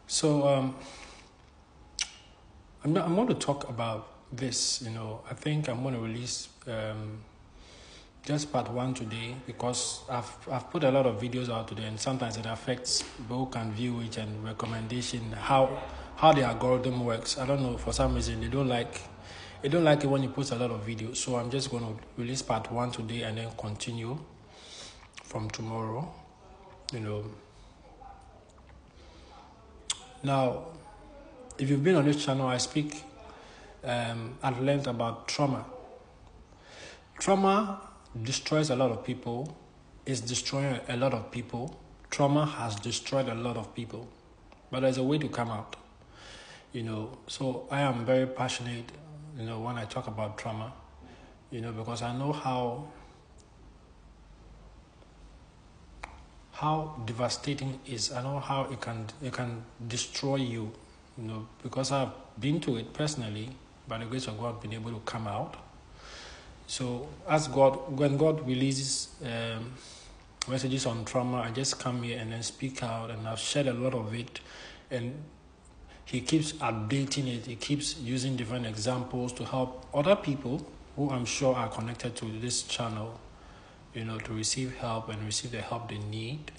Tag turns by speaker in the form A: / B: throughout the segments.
A: So I'm going to talk about this. I think I'm going to release just part one today because I've put a lot of videos out today, and sometimes it affects book and viewage and recommendation. How the algorithm works. I don't know, for some reason they don't like it when you post a lot of videos. So I'm just going to release part one today and then continue from tomorrow. Now, if you've been on this channel, I speak at length about trauma. Trauma destroys a lot of people. It's destroying a lot of people. Trauma has destroyed a lot of people. But there's a way to come out. So I am very passionate, when I talk about trauma, because I know how devastating it is. I know how it can destroy you, because I've been to it personally. By the grace of God, been able to come out. So when God releases messages on trauma, I just come here and then speak out, and I've shared a lot of it, and He keeps updating it. He keeps using different examples to help other people who I'm sure are connected to this channel, to receive help and receive the help they need.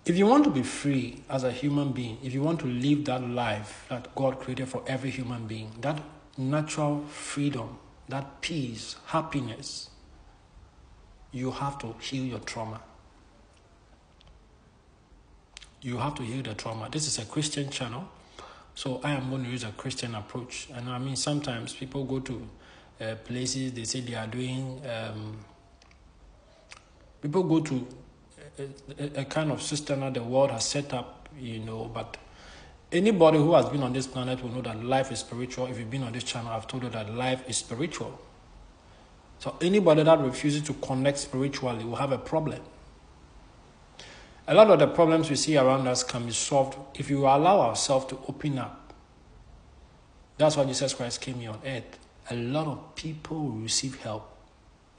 A: If you want to be free as a human being, if you want to live that life that God created for every human being, that natural freedom, that peace, happiness, you have to heal your trauma. You have to heal the trauma. This is a Christian channel, so I am going to use a Christian approach. And sometimes people go to places, they say they are doing, people go to a kind of system that the world has set up, but anybody who has been on this planet will know that life is spiritual. If you've been on this channel, I've told you that life is spiritual. So anybody that refuses to connect spiritually will have a problem. A lot of the problems we see around us can be solved if you allow ourselves to open up. That's why Jesus Christ came here on earth. A lot of people will receive help.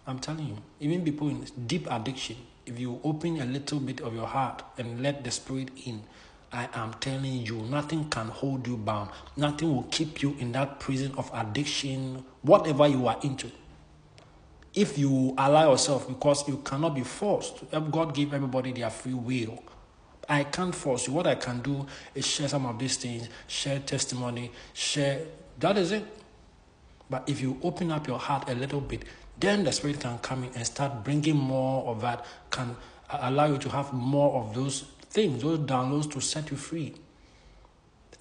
A: I'm telling you, even people in deep addiction, if you open a little bit of your heart and let the Spirit in, I am telling you, nothing can hold you bound. Nothing will keep you in that prison of addiction, whatever you are into. If you allow yourself, because you cannot be forced. God gave everybody their free will. I can't force you. What I can do is share some of these things, share testimony, that is it. But if you open up your heart a little bit, then the Spirit can come in and start bringing more of that, can allow you to have more of those things, those downloads to set you free.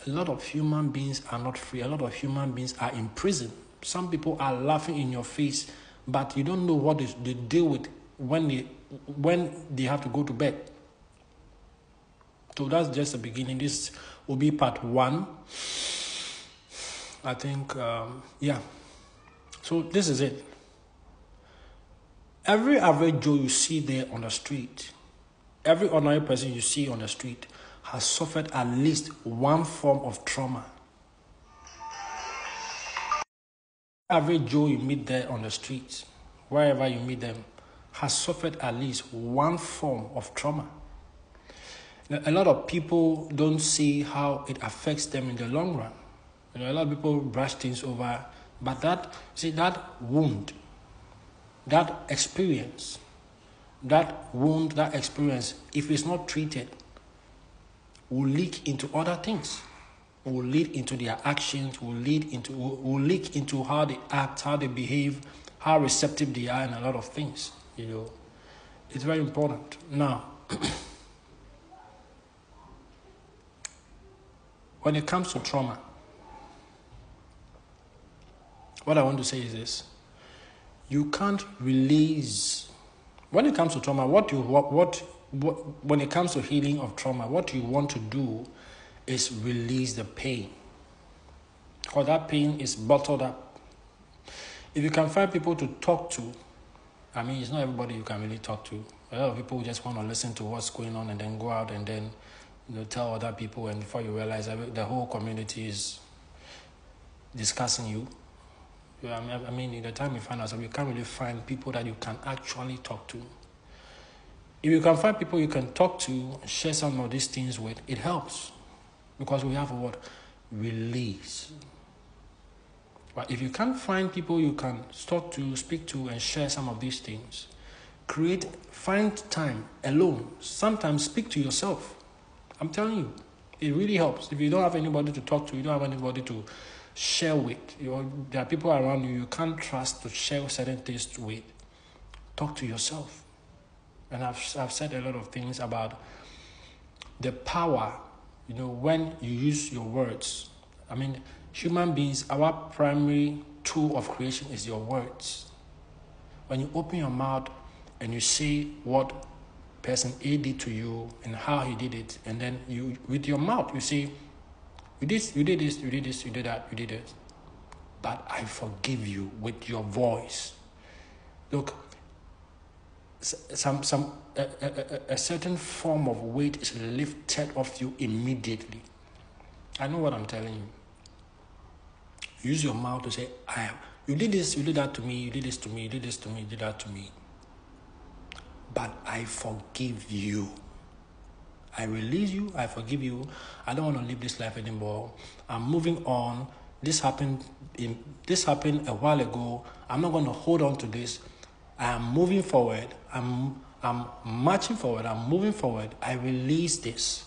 A: A lot of human beings are not free. A lot of human beings are in prison. Some people are laughing in your face, but you don't know what they deal with when they have to go to bed. So that's just the beginning. This will be part one. I think, So this is it. Every average Joe you see there on the street, every ordinary person you see on the street has suffered at least one form of trauma. Every Joe you meet there on the street, wherever you meet them, has suffered at least one form of trauma. Now, a lot of people don't see how it affects them in the long run. A lot of people brush things over, but that wound, that experience, if it's not treated, will leak into other things, will lead into their actions, will leak into how they act, how they behave, how receptive they are in a lot of things. It's very important. Now, when it comes to trauma, what I want to say is this: you can't release. When it comes to trauma, when it comes to healing of trauma, what you want to do is release the pain, because that pain is bottled up. If you can find people to talk to, it's not everybody you can really talk to. A lot of people just want to listen to what's going on and then go out and then tell other people, and before you realize the whole community is discussing you. In the time we find ourselves, you can't really find people that you can actually talk to. If you can find people you can talk to, share some of these things with, it helps. Because we have a word, release. But if you can't find people you can talk to, speak to, and share some of these things, find time alone. Sometimes speak to yourself. I'm telling you, it really helps. If you don't have anybody to talk to, you don't have anybody to share with, there are people around you can't trust to share certain things with, talk to yourself. And I've said a lot of things about the power, when you use your words. I mean, human beings, our primary tool of creation is your words. When you open your mouth and you say what person A did to you and how he did it, and then you, with your mouth, you say, you did this, you did that, you did this. But I forgive you with your voice. Look, a certain form of weight is lifted off you immediately. I know what I'm telling you. Use your mouth to say, you did this, you did that to me, you did this to me, you did this to me, you did that to me. But I forgive you. I release you, I forgive you. I don't want to live this life anymore. I'm moving on. This happened a while ago. I'm not going to hold on to this. I am moving forward. I'm marching forward. I'm moving forward. I release this.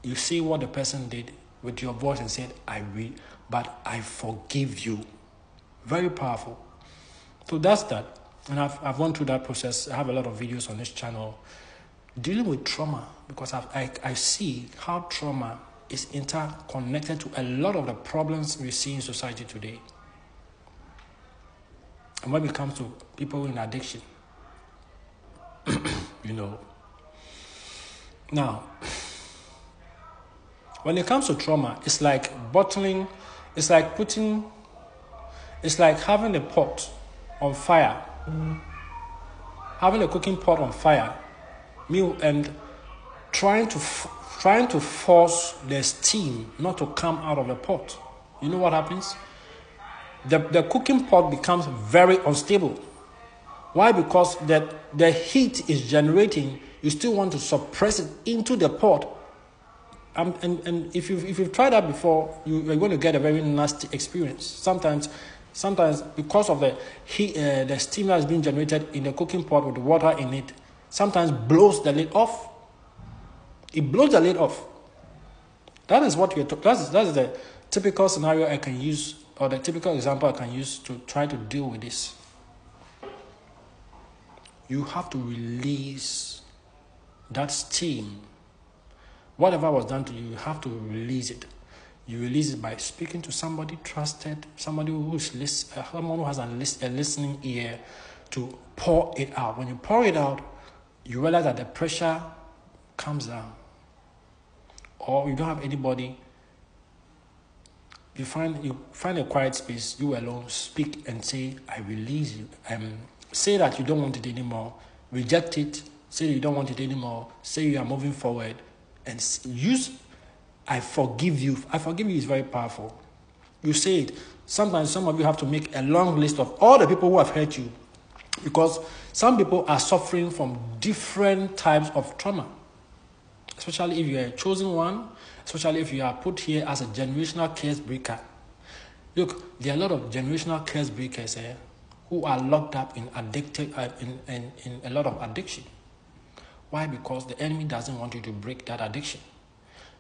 A: You see what the person did with your voice and said, but I forgive you. Very powerful. So that's that. And I've gone through that process. I have a lot of videos on this channel dealing with trauma, because I see how trauma is interconnected to a lot of the problems we see in society today. And when it comes to people in addiction, Now, when it comes to trauma, it's like bottling, it's like having a pot on fire, having a cooking pot on fire, and trying to force the steam not to come out of the pot. You know what happens? The cooking pot becomes very unstable. Why? Because the heat is generating. You still want to suppress it into the pot. And if you've tried that before, you're going to get a very nasty experience. Sometimes because of the heat, the steam that is being generated in the cooking pot with the water in it, sometimes blows the lid off. It blows the lid off. That is what that is the typical scenario I can use, or the typical example I can use to try to deal with this. You have to release that steam. Whatever was done to you, you have to release it. You release it by speaking to somebody trusted, someone who has a listening ear to pour it out. When you pour it out, you realize that the pressure comes down. Or you don't have anybody. You find a quiet space, you alone, speak and say, I release you. Say that you don't want it anymore. Reject it. Say you don't want it anymore. Say you are moving forward. And use, I forgive you. I forgive you is very powerful. You say it. Sometimes some of you have to make a long list of all the people who have hurt you. Because some people are suffering from different types of trauma. Especially if you are a chosen one. Especially if you are put here as a generational curse breaker. Look, there are a lot of generational curse breakers here who are locked up in a lot of addiction. Why? Because the enemy doesn't want you to break that addiction.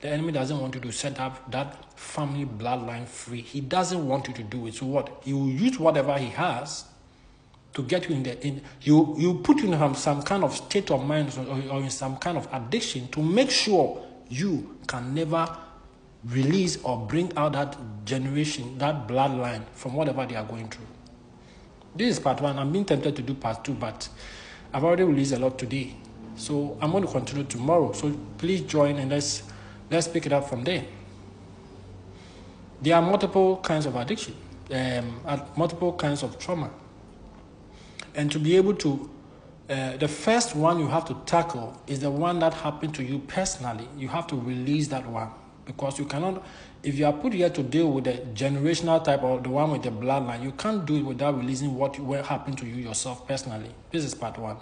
A: The enemy doesn't want you to set up that family bloodline free. He doesn't want you to do it. So what? He will use whatever he has to get you you put you in some kind of state of mind or in some kind of addiction to make sure you can never release or bring out that generation, that bloodline from whatever they are going through. This is part one. I'm being tempted to do part two, but I've already released a lot today. So I'm going to continue tomorrow. So please join and let's pick it up from there. There are multiple kinds of addiction, multiple kinds of trauma. And to be able to, the first one you have to tackle is the one that happened to you personally. You have to release that one. Because you cannot, if you are put here to deal with the generational type or the one with the bloodline, you can't do it without releasing what happened to you yourself personally. This is part one.